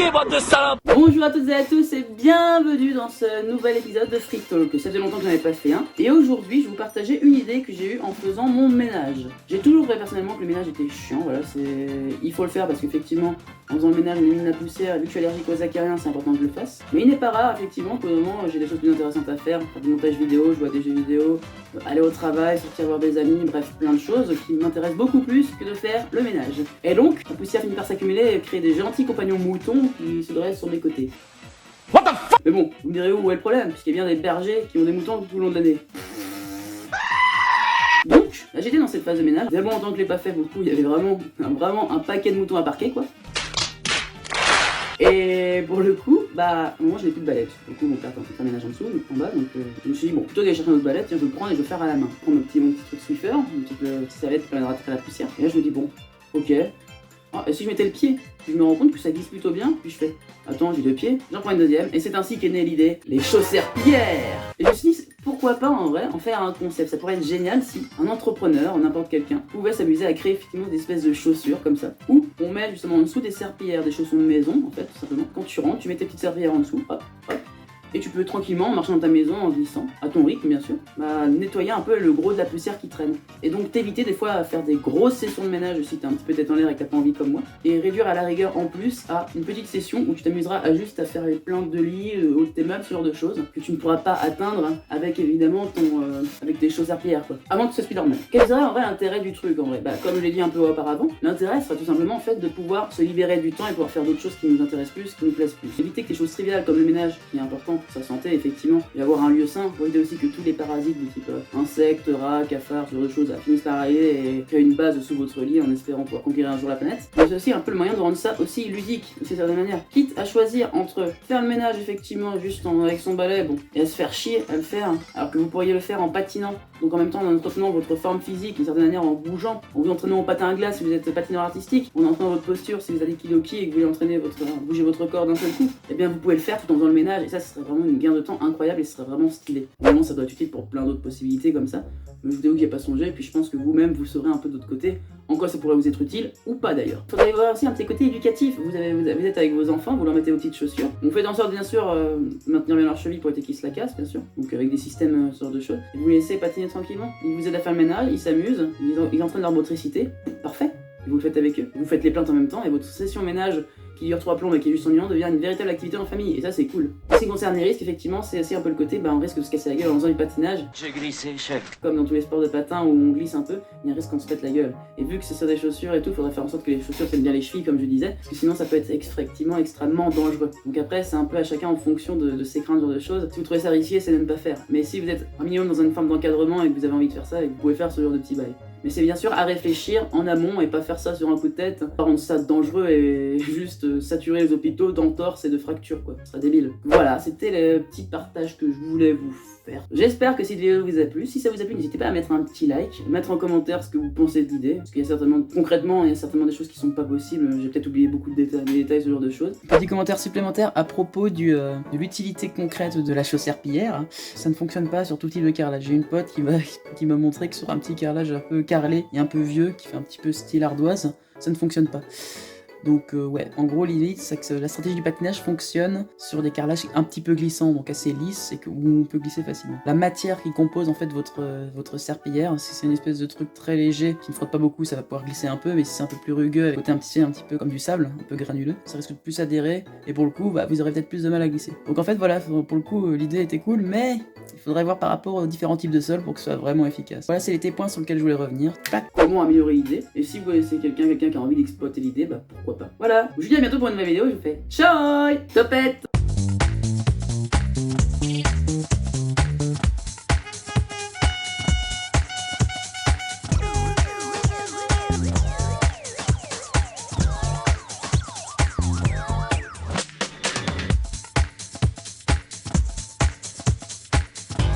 niquer, bande de salopes. Bonjour à toutes et à tous et bienvenue dans ce nouvel épisode de Freak Talk. Ça faisait longtemps que j'en avais pas fait un. Et aujourd'hui, je vais vous partager une idée que j'ai eue en faisant mon ménage. J'ai toujours trouvé personnellement que le ménage était chiant, voilà, il faut le faire parce qu'effectivement, en faisant le ménage, on élimine la poussière, et vu que je suis allergique aux acariens, c'est important que je le fasse. Mais il n'est pas rare, effectivement, qu'au moment j'ai des choses plus intéressantes à faire, des montages vidéo, jouer à des jeux vidéo, aller au travail, sortir voir des amis, bref, plein de choses qui m'intéressent beaucoup plus que de faire le ménage. Et donc, la poussière finit par s'accumuler et créer des gentils compagnons moutons qui se dressent sur mes côtés. What the fuck? Mais bon, vous me direz où est le problème, puisqu'il y a bien des bergers qui ont des moutons tout au long de l'année. Donc, là j'étais dans cette phase de ménage, tellement longtemps que je l'ai pas fait, pour le coup, il y avait vraiment un paquet de moutons à parquer, quoi. Et pour le coup, bah, au moment je n'ai plus de balette. Du coup, mon père est en train de faire ménage en dessous, donc en bas, donc je me suis dit, bon, plutôt d'aller chercher une autre balette, tiens, je vais le prendre et je vais le faire à la main. Je prends mon petit truc Swiffer, une petite serviette qui permet de rattraper la poussière. Et là, je me dis, bon, ok. Ah, et si je mettais le pied, je me rends compte que ça glisse plutôt bien, puis je fais, attends, j'ai deux pieds, j'en prends une deuxième, et c'est ainsi qu'est née l'idée, les chausses-serpillères. Et je me suis dit, pourquoi pas en vrai en faire un concept, ça pourrait être génial si un entrepreneur, n'importe quelqu'un, pouvait s'amuser à créer effectivement des espèces de chaussures comme ça, où on met justement en dessous des serpillères, des chaussons de maison, en fait, tout simplement. Quand tu rentres, tu mets tes petites serpillères en dessous, hop, hop. Et tu peux tranquillement, en marchant dans ta maison, en glissant, à ton rythme bien sûr, nettoyer un peu le gros de la poussière qui traîne. Et donc t'éviter des fois à faire des grosses sessions de ménage si t'es un petit peu tête en l'air et que t'as pas envie comme moi. Et réduire à la rigueur en plus à une petite session où tu t'amuseras à juste à faire les plantes de lit, haut de tes meubles, ce genre de choses, que tu ne pourras pas atteindre avec évidemment avec des chausses-serpillères quoi. Avant que ce soit Spider-Man. Quel serait en vrai l'intérêt du truc en vrai? Bah comme je l'ai dit un peu auparavant, l'intérêt sera tout simplement en fait de pouvoir se libérer du temps et pouvoir faire d'autres choses qui nous intéressent plus, qui nous plaisent plus. Éviter que les choses triviales comme le ménage, qui est important pour sa santé, effectivement, et avoir un lieu sain pour éviter aussi que tous les parasites du type insectes, rats, cafards, ce genre de choses finissent par arriver et créer une base sous votre lit en espérant pouvoir conquérir un jour la planète. Mais c'est aussi un peu le moyen de rendre ça aussi ludique, d'une certaine manière. Quitte à choisir entre faire le ménage effectivement juste avec son balai, bon, et à se faire chier à le faire, alors que vous pourriez le faire en patinant, donc en même temps en entretenant votre forme physique, d'une certaine manière en bougeant, en vous entraînant au patin à glace si vous êtes patineur artistique, en entraînant votre posture si vous avez kiloki et que vous voulez entraîner bouger votre corps d'un seul coup, et bien vous pouvez le faire tout en faisant le ménage, et ça ce serait vraiment une gain de temps incroyable et ce serait vraiment stylé. Vraiment ça doit être utile pour plein d'autres possibilités comme ça, mais je vous avoue que j'y ai pas songé, et puis je pense que vous-même vous saurez un peu d'autre côté en quoi ça pourrait vous être utile ou pas d'ailleurs. Faudrait voir aussi un petit côté éducatif, vous êtes avec vos enfants, vous leur mettez vos petites chaussures, on fait en sorte bien sûr maintenir bien leur cheville pour éviter qu'ils se la cassent bien sûr, donc avec des systèmes ce genre de choses, et vous les laissez patiner tranquillement, ils vous aident à faire le ménage, ils s'amusent, ils entraînent leur motricité, parfait, et vous le faites avec eux, vous faites les plaintes en même temps, et votre session ménage qui dure 3 plombs et qui est juste ennuyant devient une véritable activité en famille, et ça c'est cool. En ce qui concerne les risques, effectivement, c'est aussi un peu le côté, on risque de se casser la gueule en faisant du patinage. J'ai glissé, chef. Comme dans tous les sports de patin où on glisse un peu, il y a un risque qu'on se pète la gueule. Et vu que c'est sur des chaussures et tout, il faudrait faire en sorte que les chaussures tiennent bien les chevilles, comme je disais, parce que sinon ça peut être effectivement extrêmement dangereux. Donc après, c'est un peu à chacun en fonction de ses craintes, ce genre de choses. Si vous trouvez ça risqué, c'est de ne pas faire. Mais si vous êtes un minimum dans une forme d'encadrement et que vous avez envie de faire ça, vous pouvez faire ce genre de petits bails. Mais c'est bien sûr à réfléchir en amont et pas faire ça sur un coup de tête, pas rendre ça dangereux et juste saturer les hôpitaux d'entorses et de fractures quoi, ce serait débile. Voilà, c'était le petit partage que je voulais vous faire. J'espère que cette vidéo vous a plu. Si ça vous a plu, n'hésitez pas à mettre un petit like, mettre en commentaire ce que vous pensez de l'idée, parce qu'il y a certainement, concrètement, il y a certainement des choses qui sont pas possibles, j'ai peut-être oublié beaucoup de détails, ce genre de choses. Petit commentaire supplémentaire à propos de l'utilité concrète de la chausse-serpillière. Ça ne fonctionne pas sur tout type de carrelage. J'ai une pote qui m'a montré que sur un petit carrelage un peu carrelé et un peu vieux, qui fait un petit peu style ardoise, ça ne fonctionne pas. Donc ouais, en gros l'idée c'est que la stratégie du patinage fonctionne sur des carrelages un petit peu glissants, donc assez lisses et où on peut glisser facilement. La matière qui compose en fait votre serpillière, si c'est une espèce de truc très léger qui ne frotte pas beaucoup, ça va pouvoir glisser un peu, mais si c'est un peu plus rugueux, avec côté un petit peu comme du sable, un peu granuleux, ça risque de plus adhérer et pour le coup vous aurez peut-être plus de mal à glisser. Donc en fait voilà, pour le coup l'idée était cool, mais il faudrait voir par rapport aux différents types de sols pour que ce soit vraiment efficace. Voilà, c'est les points sur lesquels je voulais revenir. Comment améliorer l'idée, et si vous connaissez quelqu'un qui a envie d'exploiter l'idée, pourquoi pas. Voilà, je vous dis à bientôt pour une nouvelle vidéo, je vous fais ciao, topette.